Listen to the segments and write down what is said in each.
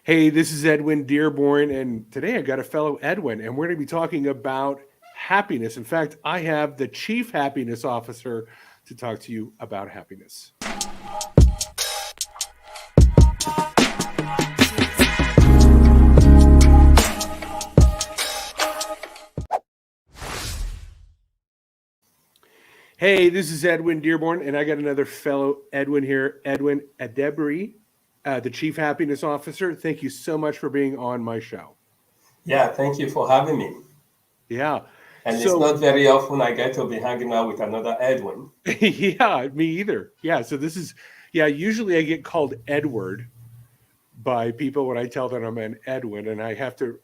Hey, this is Edwin Dearborn, and today I got a fellow Edwin, and we're going to be talking about happiness. In fact, I have the Chief Happiness Officer to talk to you about happiness. Hey, this is Edwin Dearborn, and I got another fellow Edwin here, Edwin Edebiri, the Chief Happiness Officer. Thank you so much for being on my show. Yeah, thank you for having me. Yeah. And it's So, not very often I get to be hanging out with another Edwin. yeah, me either. Yeah. So this is, yeah, usually I get called Edward by people when I tell them I'm an Edwin, and I have to,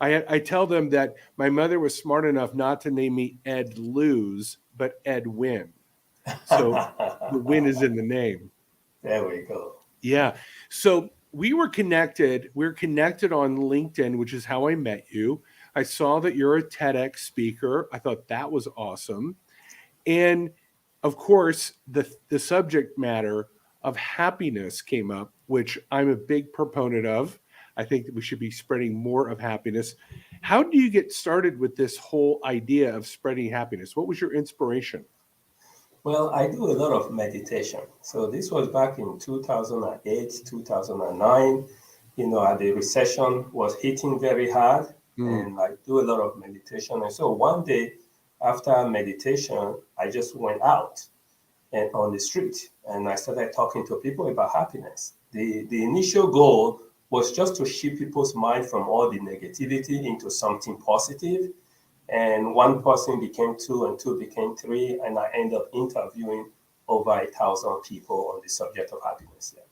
I tell them that my mother was smart enough not to name me Ed Lose, but Edwin. So the win is in the name. There we go. Yeah. So we were connected. We're connected on LinkedIn, which is how I met you. I saw that you're a TEDx speaker. I thought that was awesome. And of course, the subject matter of happiness came up, which I'm a big proponent of. I think that we should be spreading more of happiness. How do you get started with this whole idea of spreading happiness? What was your inspiration? Well, I do a lot of meditation. So this was back in 2008, 2009. The recession was hitting very hard, Mm, and I do a lot of meditation. And so one day after meditation, I just went out and on the street and I started talking to people about happiness. The initial goal was just to shift people's mind from all the negativity into something positive. And one person became two, and two became three, and I ended up interviewing over 1,000 people on the subject of happiness. Yeah.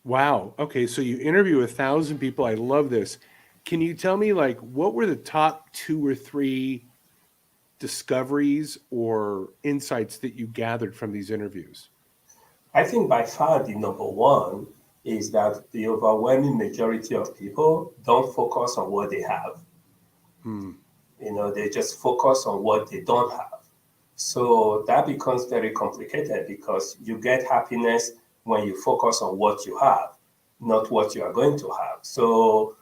wow. Okay. So you interview 1,000 people. I love this. Can you tell me, like, what were the top two or three discoveries or insights that you gathered from these interviews? I think by far the number one is that the overwhelming majority of people don't focus on what they have. Hmm. They just focus on what they don't have. So that becomes very complicated because you get happiness when you focus on what you have, not what you are going to have. So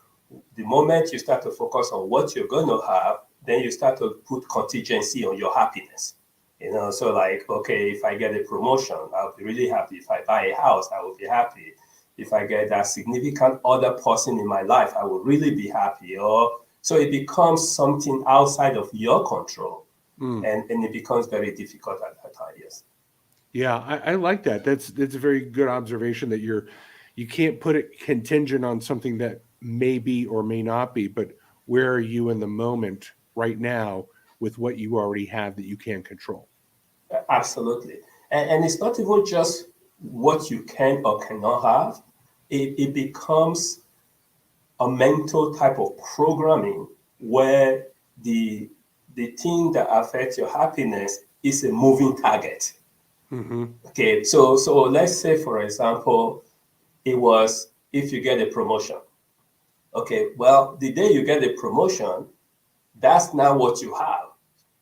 the moment you start to focus on what you're going to have, then you start to put contingency on your happiness. So like, okay, if I get a promotion, I'll be really happy. If I buy a house, I will be happy. If I get that significant other person in my life, I will really be happy. Or so it becomes something outside of your control, Hmm. and it becomes very difficult at that time. Yes. Yeah, I like that. That's a very good observation that you can't put it contingent on something that may be or may not be, but where are you in the moment right now with what you already have that you can control? Absolutely. And it's not even just what you can or cannot have. It becomes a mental type of programming where the the thing that affects your happiness is a moving target. Hmm. Okay, so let's say for example, it was if you get a promotion. Okay, well, the day you get a promotion, that's not what you have.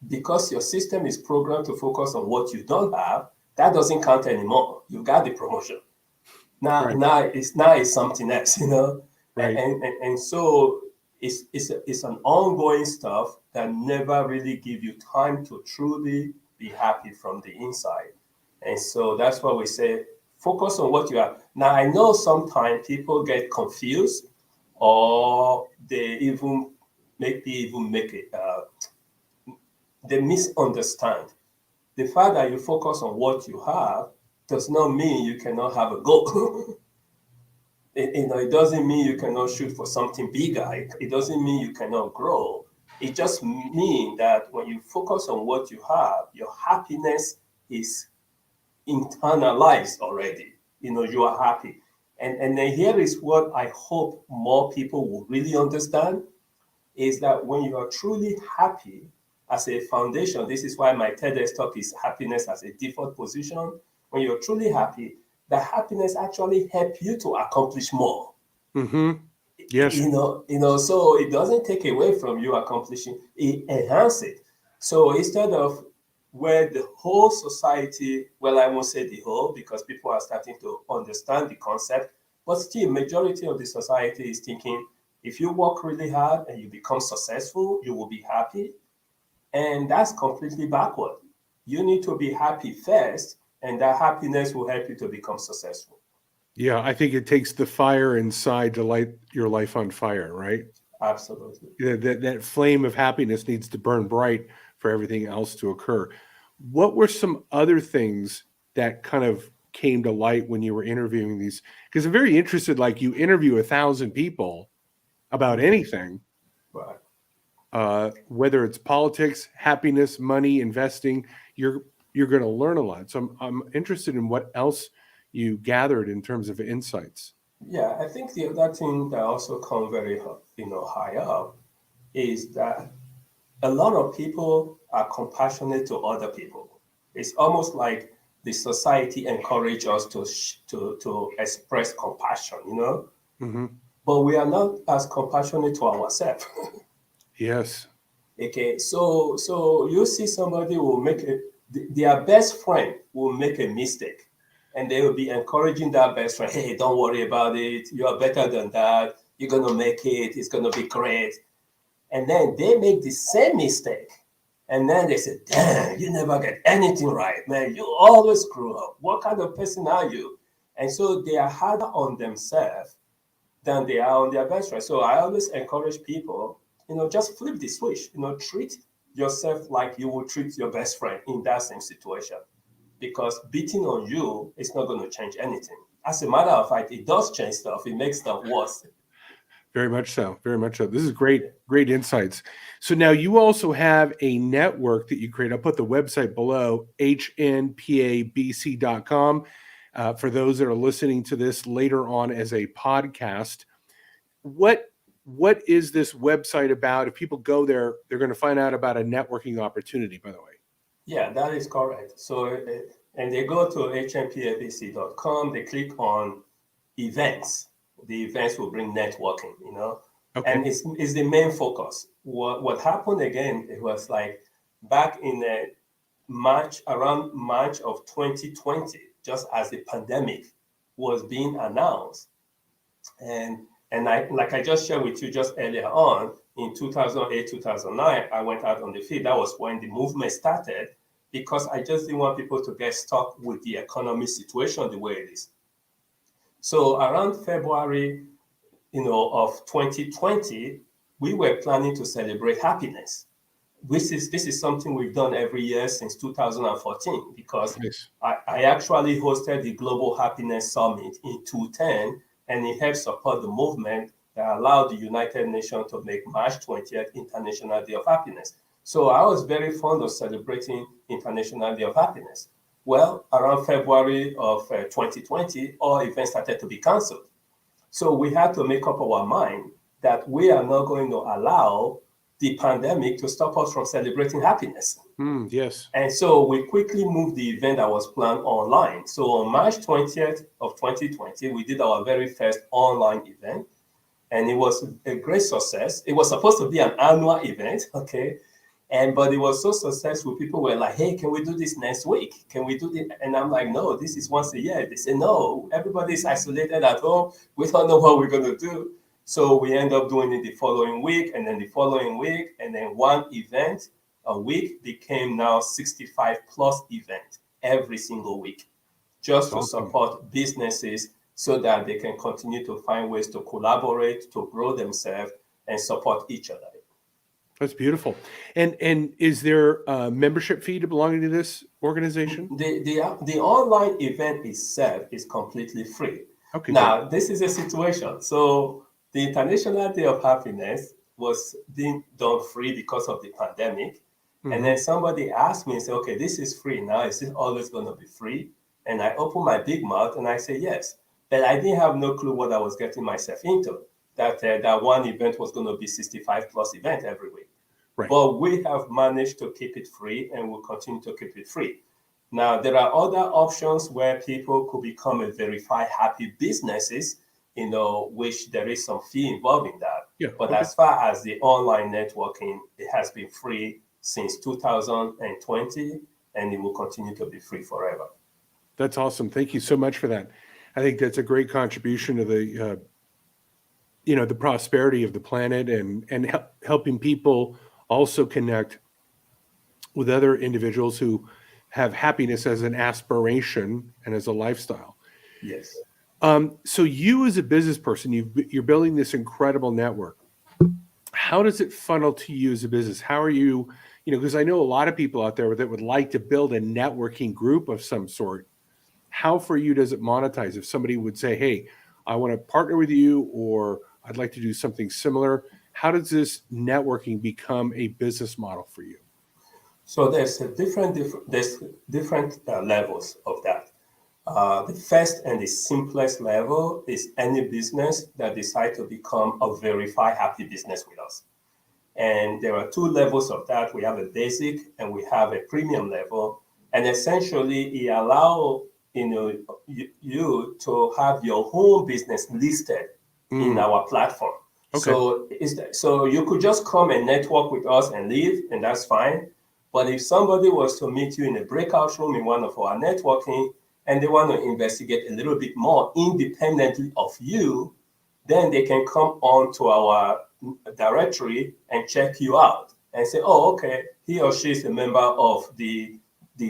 Because your system is programmed to focus on what you don't have, that doesn't count anymore. You got the promotion. Now, Right, now it's something else, and right. and so it's an ongoing stuff that never really give you time to truly be happy from the inside. And so that's why we say focus on what you have. Now I know sometimes people get confused, or they even maybe even make it they misunderstand. The fact that you focus on what you have does not mean you cannot have a goal. It doesn't mean you cannot shoot for something bigger. It doesn't mean you cannot grow. It just means that when you focus on what you have, your happiness is internalized already. You are happy. And then here is what I hope more people will really understand is that when you are truly happy as a foundation, this is why my TEDx talk is happiness as a default position. When you're truly happy, the happiness actually help you to accomplish more. Hmm. Yes. So it doesn't take away from you accomplishing, it enhances it. So instead of where the whole society, well, I won't say the whole because people are starting to understand the concept, But still, majority of the society is thinking, if you work really hard and you become successful, you will be happy. And that's completely backward. You need to be happy first, and that happiness will help you to become successful. Yeah, I think it takes the fire inside to light your life on fire, right? Absolutely. That flame of happiness needs to burn bright for everything else to occur. What were some other things that kind of came to light when you were interviewing these? Because I'm very interested, like you interview 1,000 people about anything, Right. whether it's politics, happiness, money, investing, you're going to learn a lot. So I'm interested in what else you gathered in terms of insights. Yeah, I think the other thing that also come very high up is that a lot of people are compassionate to other people. It's almost like the society encourage us to express compassion, Mm-hmm. but we are not as compassionate to ourselves. Yes. Okay, so you see somebody will make their best friend will make a mistake, and they will be encouraging that best friend, hey, don't worry about it, you are better than that, you're gonna make it, it's gonna be great. And then they make the same mistake, and then they say, damn, you never get anything right, man, you always screw up, what kind of person are you? And so they are harder on themselves than they are on their best friend. So I always encourage people, just flip the switch, treat yourself like you would treat your best friend in that same situation. Because beating on you is not going to change anything. As a matter of fact, it does change stuff. It makes stuff worse. Very much so. Very much so. This is great, great insights. So now you also have a network that you create. I'll put the website below, HNPABC.com. For those that are listening to this later on as a podcast, what is this website about? If people go there, they're going to find out about a networking opportunity, by the way. Yeah, that is correct. So, and they go to HNPABC.com, they click on events. The events will bring networking. Okay. And it's the main focus. What happened again, it was like back in around March of 2020, just as the pandemic was being announced. And I just shared with you just earlier on, in 2008, 2009, I went out on the field. That was when the movement started, because I just didn't want people to get stuck with the economy situation the way it is. So around February, of 2020, we were planning to celebrate happiness. This is something we've done every year since 2014, because Nice. I actually hosted the Global Happiness Summit in 2010, and it helped support the movement that allowed the United Nations to make March 20th International Day of Happiness. So I was very fond of celebrating International Day of Happiness. Well, around February of 2020, all events started to be canceled. So we had to make up our mind that we are not going to allow the pandemic to stop us from celebrating happiness. Yes. And so we quickly moved the event that was planned online. So on March 20th of 2020, we did our very first online event, and it was a great success. It was supposed to be an annual event, okay? But it was so successful, people were like, hey, can we do this next week? Can we do it? And I'm like, no, this is once a year. They say, no, everybody's isolated at home. We don't know what we're going to do. So we end up doing it the following week, and then the following week, and then one event a week became now 65 plus events every single week, just to support businesses so that they can continue to find ways to collaborate, to grow themselves, and support each other. That's beautiful. And is there a membership fee to belonging to this organization? The online event itself is completely free. Okay. Now, this is a situation. So the International Day of Happiness was being done free because of the pandemic. Mm-hmm. And then somebody asked me and said, okay, this is free now. Is it always going to be free? And I opened my big mouth and I said, yes. But I didn't have no clue what I was getting myself into. That one event was going to be 65 plus event every week. Right. But we have managed to keep it free, and we'll continue to keep it free. Now, there are other options where people could become a verified happy businesses, which there is some fee involved in that. Yeah, but as far as the online networking, it has been free since 2020, and it will continue to be free forever. That's awesome. Thank you so much for that. I think that's a great contribution to the the prosperity of the planet, and helping people also connect with other individuals who have happiness as an aspiration and as a lifestyle. Yes. So you as a business person, you're building this incredible network. How does it funnel to you as a business? How are you, because I know a lot of people out there that would like to build a networking group of some sort. How for you does it monetize? If somebody would say, hey, I want to partner with you, or I'd like to do something similar, how does this networking become a business model for you? So there's different levels of that. The first and the simplest level is any business that decide to become a verified happy business with us. And there are two levels of that. We have a basic and we have a premium level. And essentially, it allows you to have your whole business listed in our platform. Okay. So you could just come and network with us and leave, and that's fine. But if somebody was to meet you in a breakout room in one of our networking, and they want to investigate a little bit more independently of you, then they can come on to our directory and check you out and say, oh, okay, he or she is a member of the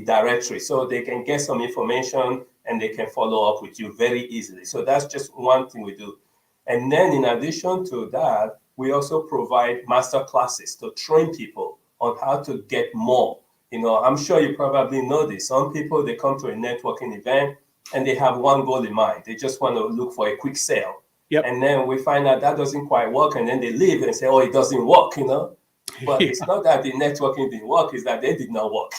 directory. So they can get some information and they can follow up with you very easily. So that's just one thing we do. And then in addition to that, we also provide master classes to train people on how to get more. I'm sure you probably know this. Some people, they come to a networking event and they have one goal in mind. They just want to look for a quick sale. Yep. And then we find out that doesn't quite work. And then they leave and say, oh, it doesn't work, But It's not that the networking didn't work, it's that they did not work,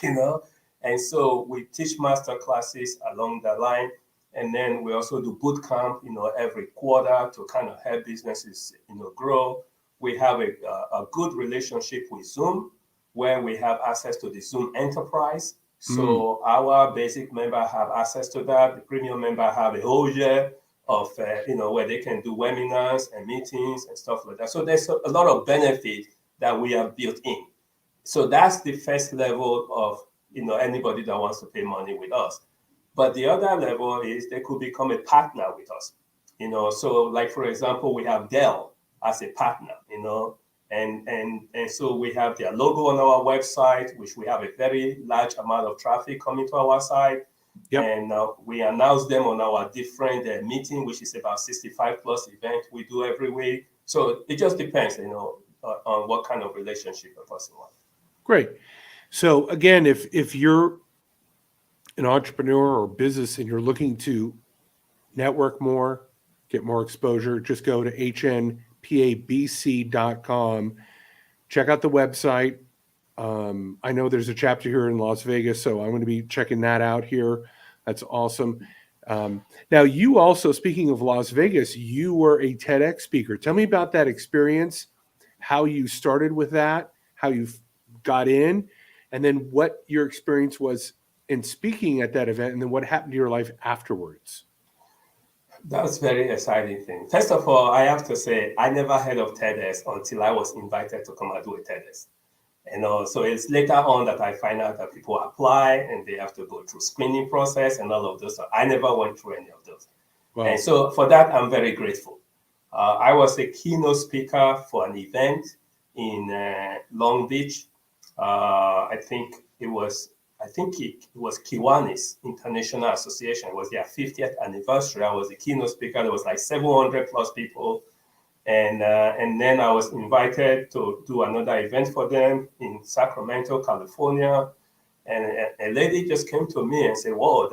And so we teach master classes along the line. And then we also do boot camp, every quarter to kind of help businesses, grow. We have a good relationship with Zoom, where we have access to the Zoom Enterprise. So our basic member have access to that. The premium member have a whole year of, where they can do webinars and meetings and stuff like that. So there's a lot of benefit that we have built in. So that's the first level of, anybody that wants to pay money with us. But the other level is they could become a partner with us. So like, for example, we have Dell as a partner, and so we have their logo on our website, which we have a very large amount of traffic coming to our site. Yep. And we announce them on our different meeting, which is about 65 plus event we do every week. So it just depends, on what kind of relationship a person wants. Great. So again, if you're an entrepreneur or business and you're looking to network more, get more exposure, just go to HNPABC.com. Check out the website. I know there's a chapter here in Las Vegas, so I'm going to be checking that out here. That's awesome. Now, you also, speaking of Las Vegas, you were a TEDx speaker. Tell me about that experience, how you started with that, how you got in, and then what your experience was in speaking at that event, and then what happened to your life afterwards. That's very exciting thing. First of all, I have to say, I never heard of TEDx until I was invited to come and do a TEDx. So it's later on that I find out that people apply and they have to go through screening process and all of those. So I never went through any of those. Wow. And so for that, I'm very grateful. I was a keynote speaker for an event in Long Beach. I think it was Kiwanis International Association. It was their 50th anniversary. I was the keynote speaker. There was like 700 plus people. And then I was invited to do another event for them in Sacramento, California. And a lady just came to me and said, whoa,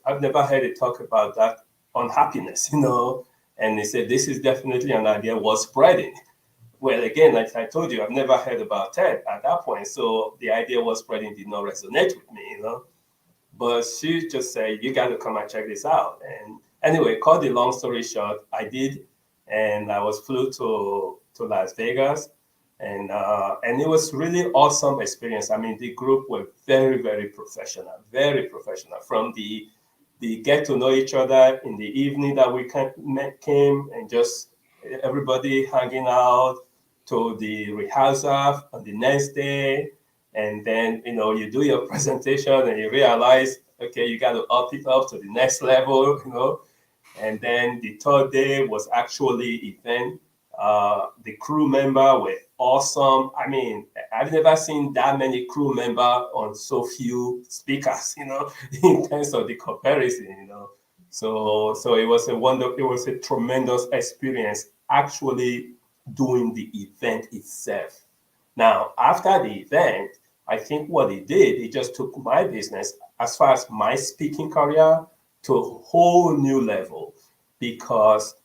I've never heard it talk about that unhappiness, And they said, this is definitely an idea worth spreading. Well, again, like I told you, I've never heard about TED at that point. So the idea was spreading did not resonate with me, But she just said, you got to come and check this out. And anyway, cut the long story short, I did. And I flew to Las Vegas. And it was really awesome experience. I mean, the group were very, very professional. From the get to know each other in the evening that we came and just everybody hanging out, to the rehearsal on the next day. And then, you do your presentation and you realize, okay, you got to up it up to the next level, And then the third day was actually event. The crew member were awesome. I mean, I've never seen that many crew member on so few speakers, in terms of the comparison. So it was it was a tremendous experience actually doing the event itself. Now, after the event, I think what it did, it just took my business as far as my speaking career to a whole new level, because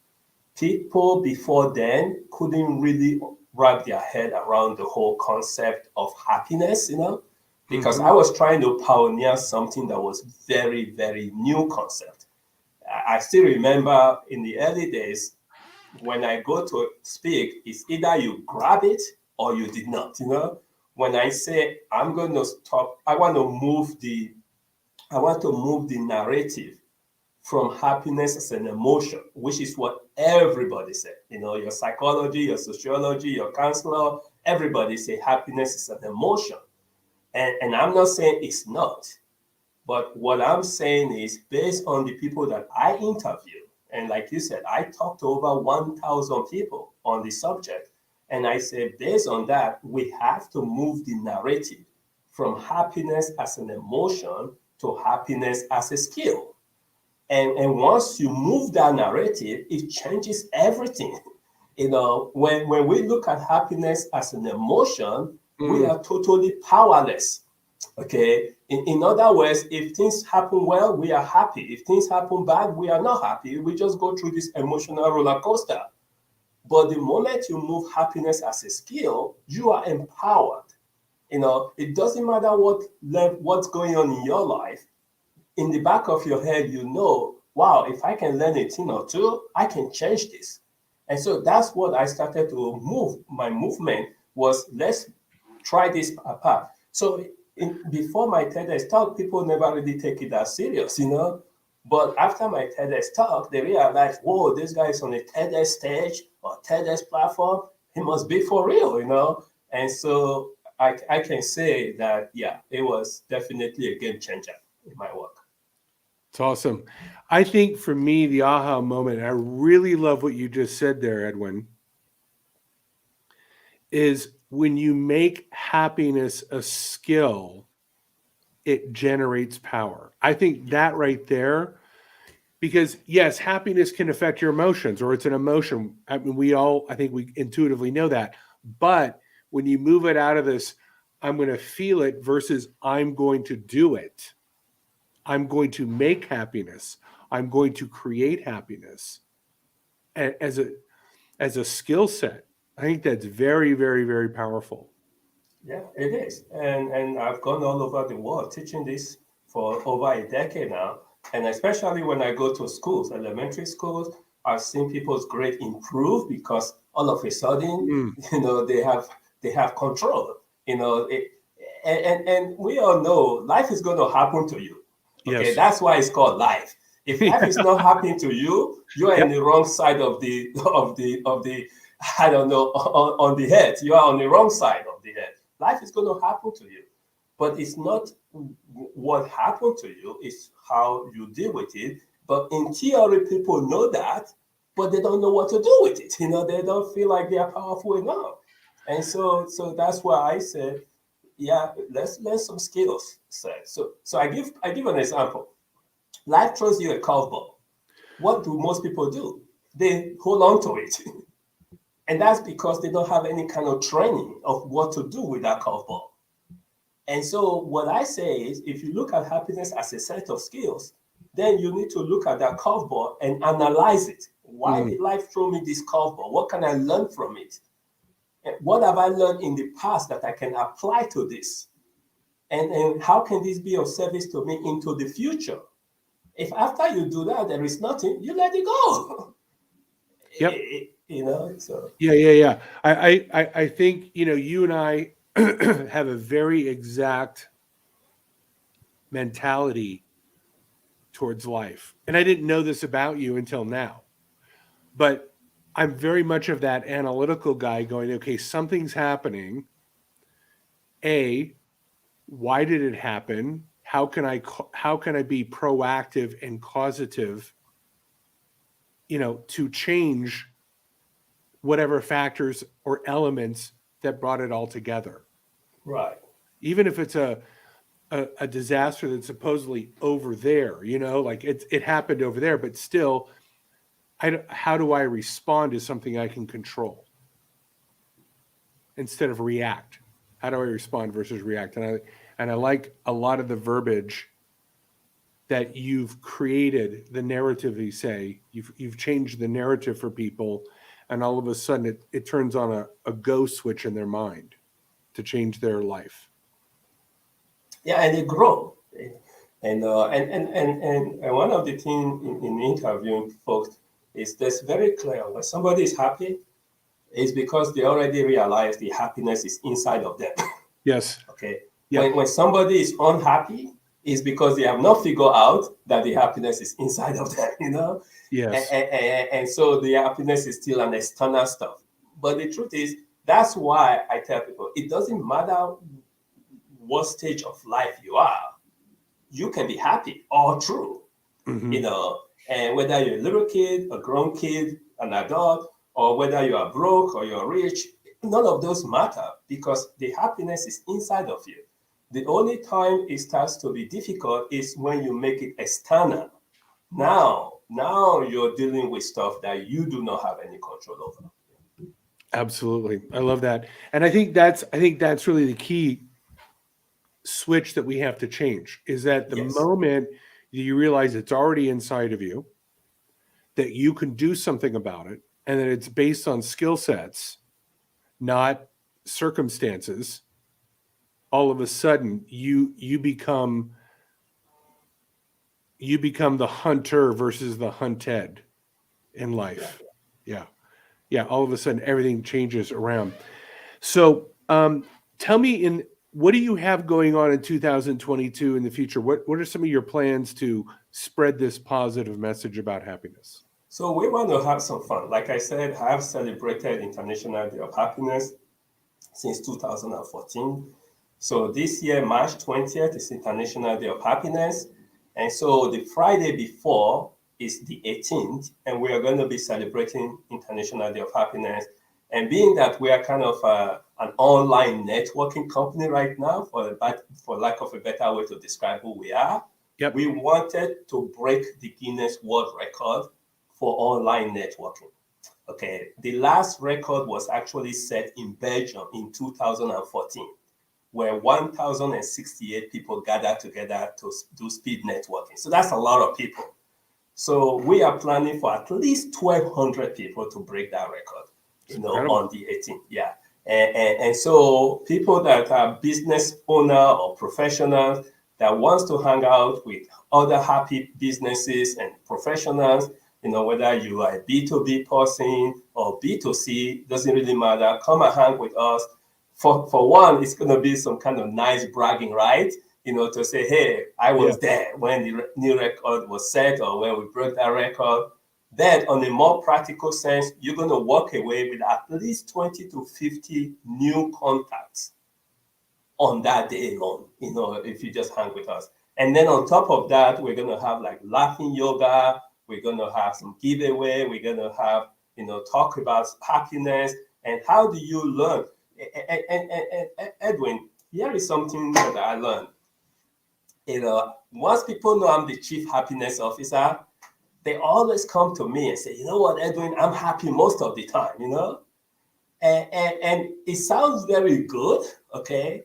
people before then couldn't really wrap their head around the whole concept of happiness, because I was trying to pioneer something that was very, very new concept. I still remember in the early days, when I go to speak, it's either you grab it or you did not, When I say I'm going to stop, I want to move the narrative from happiness as an emotion, which is what everybody said. Your psychology, your sociology, your counselor, everybody say happiness is an emotion. And I'm not saying it's not. But what I'm saying is, based on the people that I interview, and like you said, I talked to over 1,000 people on the subject. And I said, based on that, we have to move the narrative from happiness as an emotion to happiness as a skill. And once you move that narrative, it changes everything. When we look at happiness as an emotion, we are totally powerless. Okay. In other words, if things happen well, we are happy. If things happen bad, we are not happy. We just go through this emotional roller coaster. But the moment you move happiness as a skill, you are empowered. It doesn't matter what's going on in your life. In the back of your head, wow, if I can learn a thing or two, I can change this. And so that's what I started to move. My movement was, let's try this apart. So before my TEDx talk, people never really take it that serious, But after my TEDx talk, they realized, whoa, this guy is on a TEDx stage or TEDx platform. He must be for real, And so I can say that, yeah, it was definitely a game changer in my work. It's awesome. I think for me, the aha moment, and I really love what you just said there, Edwin, is when you make happiness a skill, it generates power. I think that right there, because yes, happiness can affect your emotions, or it's an emotion. I mean, I think we intuitively know that. But when you move it out of this, I'm going to feel it versus I'm going to do it. I'm going to make happiness. I'm going to create happiness as a skill set. I think that's very, very, very powerful. Yeah, it is. And I've gone all over the world teaching this for over a decade now. And especially when I go to schools, elementary schools, I've seen people's grade improve because all of a sudden, Mm, they have control. And we all know life is going to happen to you. Okay, yes. that's why it's called life. If life is not happening to you, you are in Yep. the wrong side of the I don't know, on the head. You are on the wrong side of the head. Life is going to happen to you, but it's not what happened to you, it's how you deal with it. But in theory, people know that, but they don't know what to do with it. They don't feel like they are powerful enough. And so that's why I said, yeah, let's learn some skills. So I give an example. Life throws you a curveball. What do most people do? They hold on to it. And that's because they don't have any kind of training of what to do with that curveball. And so what I say is, if you look at happiness as a set of skills, then you need to look at that curveball and analyze it. Why Mm, did life throw me this curveball? What can I learn from it? And what have I learned in the past that I can apply to this? And how can this be of service to me into the future? If after you do that, there is nothing, you let it go. yep. So Yeah, yeah, yeah. I think, you and I have a very exact mentality towards life. And I didn't know this about you until now. But I'm very much of that analytical guy going, okay, something's happening. A, why did it happen? How can I be proactive and causative to change whatever factors or elements that brought it all together. Right. Even if it's a disaster that's supposedly over there, like it happened over there, but still, how do I respond to something I can control instead of react? How do I respond versus react? And I like a lot of the verbiage that you've created, the narrative. You say you've changed the narrative for people, and all of a sudden it turns on a go switch in their mind to change their life. Yeah, and they grow. And one of the things in interviewing folks is that's very clear. When somebody is happy, it's because they already realize the happiness is inside of them. Yes. Okay. Yep. When somebody is unhappy, it's because they have not figured out that the happiness is inside of them, Yes. And so the happiness is still an external stuff. But the truth is, that's why I tell people, it doesn't matter what stage of life you are, you can be happy all through, Mm-hmm. And whether you're a little kid, a grown kid, an adult, or whether you are broke or you're rich, none of those matter because the happiness is inside of you. The only time it starts to be difficult is when you make it external. Now you're dealing with stuff that you do not have any control over. Absolutely. I love that. And I think that's really the key switch that we have to change, is that the Yes. moment you realize it's already inside of you, that you can do something about it, and that it's based on skill sets, not circumstances, all of a sudden you become the hunter versus the hunted in life. Yeah. All of a sudden everything changes around. So tell me, what do you have going on in 2022 in the future? What are some of your plans to spread this positive message about happiness? So we want to have some fun. Like I said, I have celebrated International Day of Happiness since 2014. So this year, March 20th, is International Day of Happiness. And so the Friday before is the 18th, and we are going to be celebrating International Day of Happiness. And being that we are kind of an online networking company right now, for lack of a better way to describe who we are, Yep. we wanted to break the Guinness World Record for online networking. Okay, the last record was actually set in Belgium in 2014, where 1,068 people gathered together to do speed networking. So that's a lot of people. So we are planning for at least 1,200 people to break that record, on the 18th. Yeah. And so people that are business owner or professionals that wants to hang out with other happy businesses and professionals, whether you are a B2B person or B2C, doesn't really matter. Come and hang with us. For one, it's going to be some kind of nice bragging, right? To say, hey, I was there when the new record was set or when we broke that record. Then on a more practical sense, you're going to walk away with at least 20 to 50 new contacts on that day alone, if you just hang with us. And then on top of that, we're going to have like laughing yoga. We're going to have some giveaway. We're going to have, talk about happiness and how do you learn. And Edwin, here is something that I learned. Once people know I'm the chief happiness officer, they always come to me and say, you know what, Edwin, I'm happy most of the time, And it sounds very good, okay?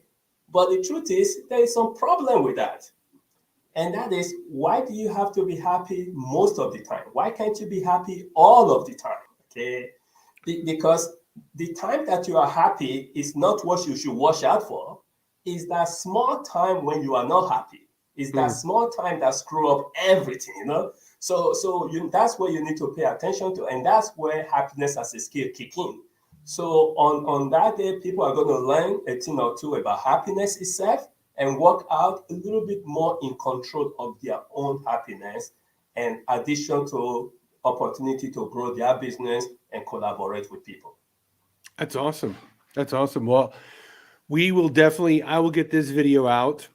But the truth is, there is some problem with that. And that is, why do you have to be happy most of the time? Why can't you be happy all of the time? Okay? Because the time that you are happy is not what you should watch out for. It's that small time when you are not happy. It's that small time that screw up everything, So that's where you need to pay attention to. And that's where happiness as a skill kick in. So on that day, people are going to learn a thing or two about happiness itself and work out a little bit more in control of their own happiness, in addition to opportunity to grow their business and collaborate with people. That's awesome. That's awesome. Well, I will get this video out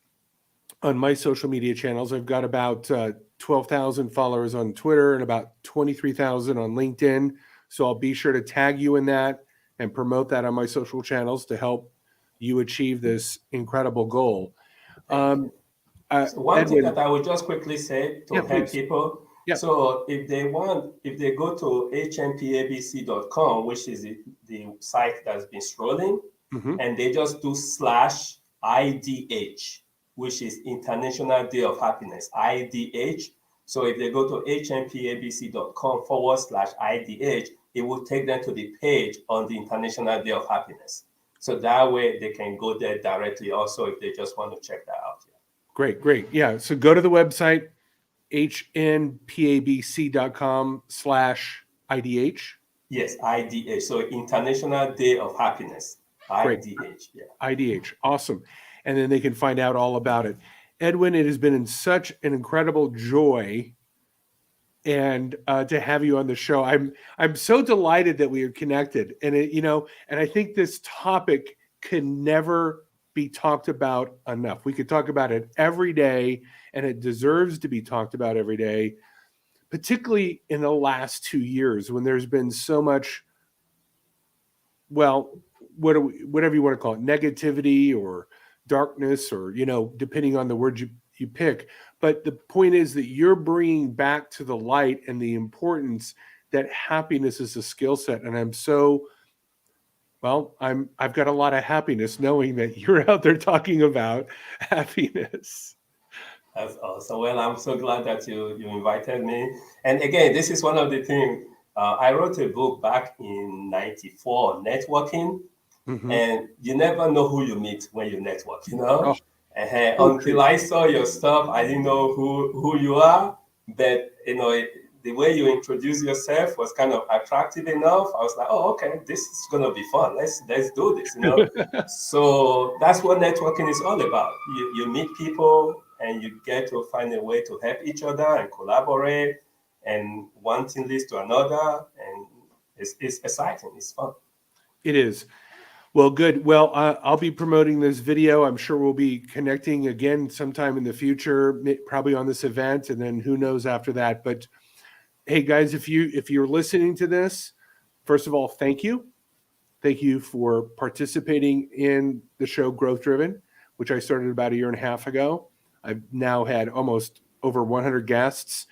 on my social media channels. I've got about 12,000 followers on Twitter and about 23,000 on LinkedIn. So I'll be sure to tag you in that and promote that on my social channels to help you achieve this incredible goal. Thank you. So one thing Edwin, that I would just quickly say to help please. people. Yeah. So if they go to HNPABC.com, which is the site that's been scrolling, and they just do /IDH, which is International Day of Happiness, IDH. So if they go to HNPABC.com/IDH, it will take them to the page on the International Day of Happiness. So that way they can go there directly also if they just want to check that out. Great. Yeah. So go to the website, hnpabc.com/IDH. Yes, IDH. So International Day of Happiness. IDH. Great. Yeah. IDH. Awesome. And then they can find out all about it. Edwin, it has been in such an incredible joy and to have you on the show. I'm so delighted that we are connected. And and I think this topic can never be talked about enough. We could talk about it every day, and it deserves to be talked about every day, particularly in the last 2 years when there's been so much, well, whatever you want to call it, negativity or darkness, or depending on the word you pick. But the point is that you're bringing back to the light and the importance that happiness is a skill set. And I've got a lot of happiness knowing that you're out there talking about happiness. That's awesome. Well, I'm so glad that you invited me. And again, this is one of the things. I wrote a book back in '94 on networking, and you never know who you meet when you network. Oh, Until I saw your stuff, I didn't know who you are. But the way you introduced yourself was kind of attractive enough. I was like, oh, okay, this is gonna be fun. Let's do this. So that's what networking is all about. You meet people and you get to find a way to help each other and collaborate, and one thing leads to another, and it's exciting. It's fun. It is. Well, good. Well, I'll be promoting this video. I'm sure we'll be connecting again sometime in the future, probably on this event, and then who knows after that. But hey, guys, if you're listening to this, first of all, thank you. Thank you for participating in the show Growth Driven, which I started about 1.5 years ago. I've now had almost over 100 guests.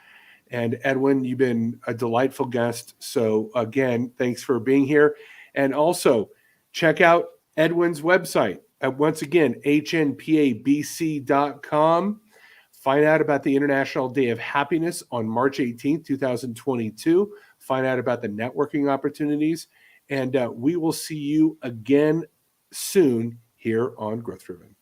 And Edwin, you've been a delightful guest. So again, thanks for being here. And also, check out Edwin's website at, once again, hnpabc.com. Find out about the International Day of Happiness on March 18th, 2022. Find out about the networking opportunities. And we will see you again soon here on Growth Driven.